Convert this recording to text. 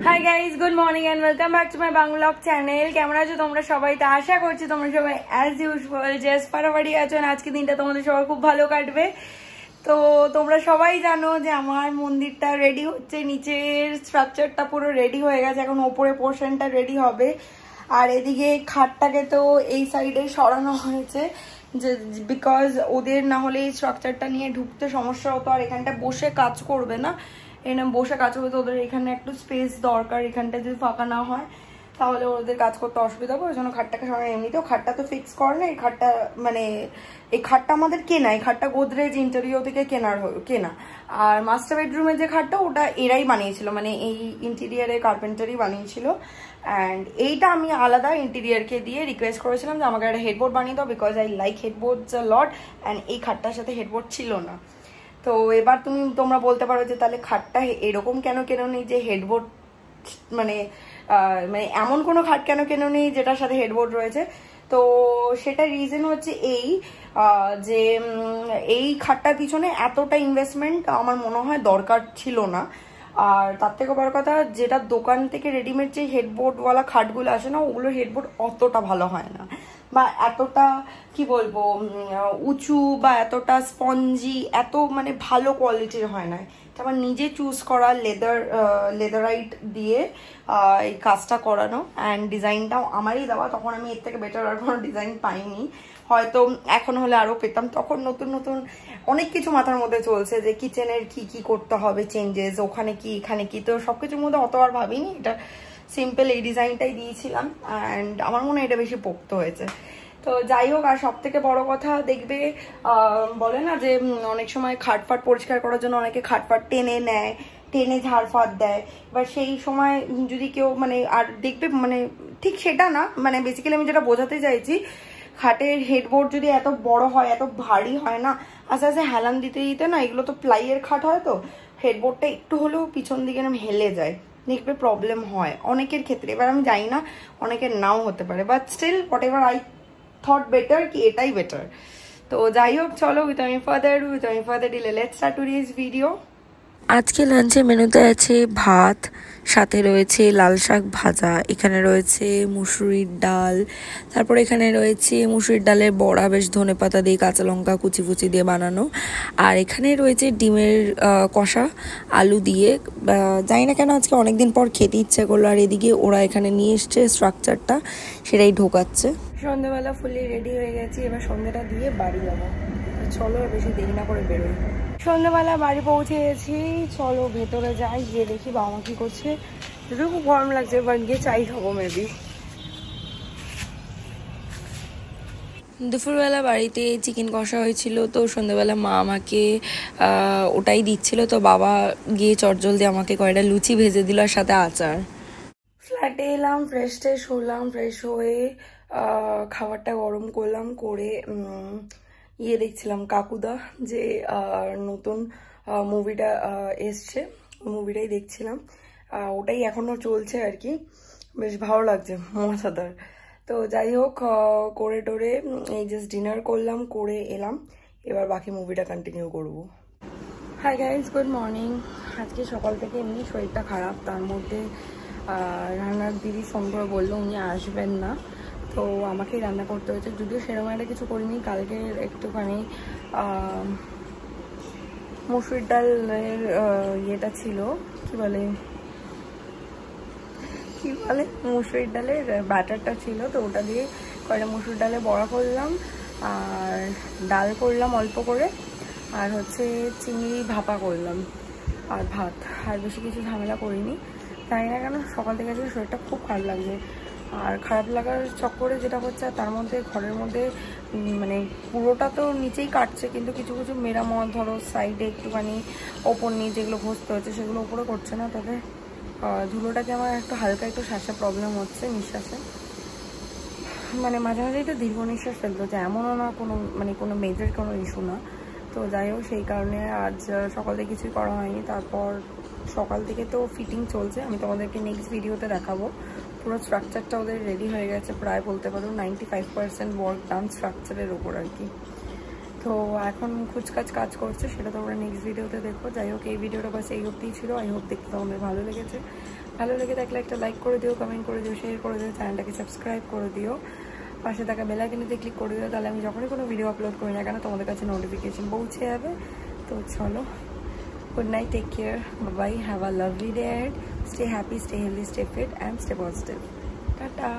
High guys, good morning and welcome back to my Bangla blog channel. কেমন আছো তোমরা সবাই? তো আশা করছি তোমরা সবাই অ্যাজ ইউজুয়াল জাস্ট ফাটাফাটি আছো। আজকে দিনটা তোমাদের সবার খুব ভালো কাটবে। তো তোমরা সবাই জানো যে আমার মন্দিরটা রেডি হচ্ছে, নিচের স্ট্রাকচারটা পুরো রেডি হয়ে গেছে, এখন ওপরে পোর্শনটা রেডি হবে। আর এদিকে খাটটাকে তো এই সাইডে সরানো হয়েছে যে বিকজ ওদের না হলে এই স্ট্রাকচারটা নিয়ে ঢুকতে সমস্যা হতো, আর এখানটা বসে কাজ করবে না, এখানে বসে কাজ করবে তো ওদের এখানে একটু স্পেস দরকার। এখানটা যদি ফাঁকা না হয় তাহলে ওদের কাজ করতে অসুবিধা হবে, ওই জন্য খাটটাকে সবাই এমনিতেও খাটটা তো ফিক্স করে না। এই খাটটা মানে এই খাটটা আমাদের কেনা, এই খাটটা গোদরেজ ইন্টেরিয়র থেকে কেনা। আর মাস্টার বেডরুমের যে খাটটা ওটা এরাই বানিয়েছিল, মানে এই ইন্টেরিয়ারের কার্পেন্টারই বানিয়েছিল। অ্যান্ড এইটা আমি আলাদা ইন্টেরিয়ারকে দিয়ে রিকোয়েস্ট করেছিলাম যে আমাকে একটা হেডবোর্ড বানিয়ে দাও, because I like headboards a lot. And এই খাটটার সাথে হেডবোর্ড ছিল না। তো এবার তোমরা বলতে পারো যে তাহলে খাটটা এরকম কেন কেননি যে হেডবোর্ড মানে এমন কোনো খাট কেন কেননি যেটার সাথে হেডবোর্ড রয়েছে। তো সেটা রিজন হচ্ছে এই যে এই খাটটার পিছনে এতটা ইনভেস্টমেন্ট আমার মনে হয় দরকার ছিল না। আর তার থেকে বড় কথা, যেটা দোকান থেকে রেডিমেড যে হেডবোর্ডওয়ালা খাটগুলো আসে না, ওগুলোর হেডবোর্ড অতটা ভালো হয় না, বা এতটা কি বলবো উঁচু বা এতটা স্পঞ্জি, এত মানে ভালো কোয়ালিটির হয় না। আমার নিজে চুজ করা লেদারাইট দিয়ে এই কাজটা করানো, অ্যান্ড ডিজাইনটাও আমারই দেওয়া। তখন আমি এর থেকে বেটার আর কোনো ডিজাইন পাইনি, হয়তো এখন হলে আরও পেতাম। তখন নতুন নতুন অনেক কিছু মাথার মধ্যে চলছে যে কিচেনের কি কি করতে হবে চেঞ্জেস, ওখানে কি এখানে কি, তো সব কিছুর মধ্যে অত আর ভাবিনি। এটা সিম্পল এই ডিজাইনটাই দিয়েছিলাম, অ্যান্ড আমার মনে হয় এটা বেশি পোক্ত হয়েছে। তো যাই হোক, আর সব থেকে বড় কথা দেখবে বলে না যে অনেক সময় খাটফাট পরিষ্কার করার জন্য অনেকে খাটফাট টেনে নেয়, টেনে ঝাড়ফাট দেয়। এবার সেই সময় যদি কেউ মানে আর দেখবে মানে ঠিক সেটা না, মানে বেসিক্যালি আমি যেটা বোঝাতে চাইছি, খাটের হেডবোর্ড যদি এত বড় হয়, এত ভারী হয় না, আস্তে আস্তে হেলান দিতে দিতে না, এগুলো তো প্লাইয়ের খাট হয়, তো হেডবোর্ডটা একটু হলেও পিছন দিকে এরকম হেলে যায়, দেখবে প্রবলেম হয় অনেকের ক্ষেত্রে। এবার আমি জানি না, অনেকের নাও হতে পারে, but still whatever I thought better কি এটাই বেটার। তো যাই হোক, চলো with further delay let's start today's video. আজকে লাঞ্চে মেনুতে আছে ভাত, সাথে রয়েছে লাল শাক ভাজা, এখানে রয়েছে মুসুরির ডাল, তারপর এখানে রয়েছে মুসুরির ডালের বড়া, বেশ ধনেপাতা দিয়ে কাঁচা লঙ্কা কুচি কুচি দিয়ে বানানো, আর এখানে রয়েছে ডিমের কষা আলু দিয়ে। জানি না কেন আজকে অনেকদিন পর খেতে ইচ্ছে করলো। আর এদিকে ওরা এখানে নিয়ে এসছে স্ট্রাকচারটা, সেটাই ঢোকাচ্ছে। সন্ধ্যাবেলা ফুলি রেডি হয়ে গেছি, এবার সন্ধ্যাটা দিয়ে বাড়ি যাবো। চলো বেশি দেরি না করে বেরোই। সন্ধ্যাবেলা বাড়ি পৌঁছে গেছি, চলো ভেতরে যাই, গিয়ে দেখি বাবা মা কি করছে। যদিও খুব গরম লাগছে, বাট গিয়ে চাই খাবো মেবি। দুপুরবেলা বাড়িতে চিকেন কষা হয়েছিল, তো সন্ধ্যাবেলা মা আমাকে ওটাই দিচ্ছিল, তো বাবা গিয়ে চটজলদি আমাকে কয়টা লুচি ভেজে দিল আর সাথে আচার। ফ্ল্যাটে এলাম, ফ্রেশ হলাম, ফ্রেশ হয়ে খাবারটা গরম করলাম, করে দেখছিলাম কাকুদা যে নতুন মুভিটা এসছে, মুভিটাই দেখছিলাম। ওটাই এখনো চলছে আর কি, বেশ ভালো লাগছে, মজাদার। তো যাই হোক, করে টোরে এই জাস্ট ডিনার করলাম, করে এলাম, এবার বাকি মুভিটা কন্টিনিউ করবো। High guys, good morning. আজকে সকাল থেকে এমনি শরীরটা খারাপ, তার মধ্যে রান্নার দিদি ফোন করে বললো উনি আসবেন না, তো আমাকেই রান্না করতে হয়েছে। যদিও সেরকম একটা কিছু করিনি, কালকে একটুখানি মুসুর ডালের ইয়েটা ছিল, কি বলে মুসুর ডালের ব্যাটারটা ছিল, তো ওটা দিয়ে কয়টা মুসুর ডালে বড়া করলাম, আর ডাল করলাম অল্প করে, আর হচ্ছে চিংড়ি ভাপা করলাম, আর ভাত। আর বেশি কিছু ঝামেলা করিনি। জানি না কেন সকাল থেকে আজকে শরীরটা খুব খারাপ লাগছে। আর খারাপ লাগার চক্করে যেটা হচ্ছে, তার মধ্যে ঘরের মধ্যে মানে পুরোটা তো নিচেই কাটছে, কিন্তু কিছু কিছু মেরামত, ধরো সাইডে একটুখানি ওপর নিয়ে যেগুলো ঘষতে হচ্ছে সেগুলো উপরে করছে না, তবে ধুলোটাকে আমার একটু হালকা একটু শ্বাসে প্রবলেম হচ্ছে, নিঃশ্বাসে মানে মাঝে মাঝে একটু দীর্ঘ নিঃশ্বাস ফেলতে হচ্ছে, এমনও না কোনো মেজর কোনো ইস্যু না। তো যাই হোক, সেই কারণে আজ সকাল থেকে কিছুই করা হয়নি। তারপর সকাল থেকে তো ফিটিং চলছে, আমি তোমাদেরকে নেক্সট ভিডিওতে দেখাবো। পুরো স্ট্রাকচারটা ওদের রেডি হয়ে গেছে, প্রায় বলতে পারো 95% ওয়ার্ক ডান স্ট্রাকচারের উপর আর কি। তো এখন খুচকাচ কাজ করছে, সেটা তোমরা নেক্সট ভিডিওতে দেখো। যাই হোক, এই ভিডিওটা বাস এই অবধিই ছিল। আই হোপ দেখতে তোমাদের ভালো লেগেছে। ভালো লেগে থাকলে একটা লাইক করে দিও, কমেন্ট করে দিও, শেয়ার করে দিও, চ্যানেলটাকে সাবস্ক্রাইব করে দিও, পাশে থাকা বেল আইকনেতে ক্লিক করে দিও। তাহলে আমি যখনই কোনো ভিডিও আপলোড করি না কেন তোমাদের কাছে নোটিফিকেশন পৌঁছে যাবে। তো চলো, good night, take care, bye bye, have a lovely day, stay happy, stay healthy, stay fit and stay positive. Tata.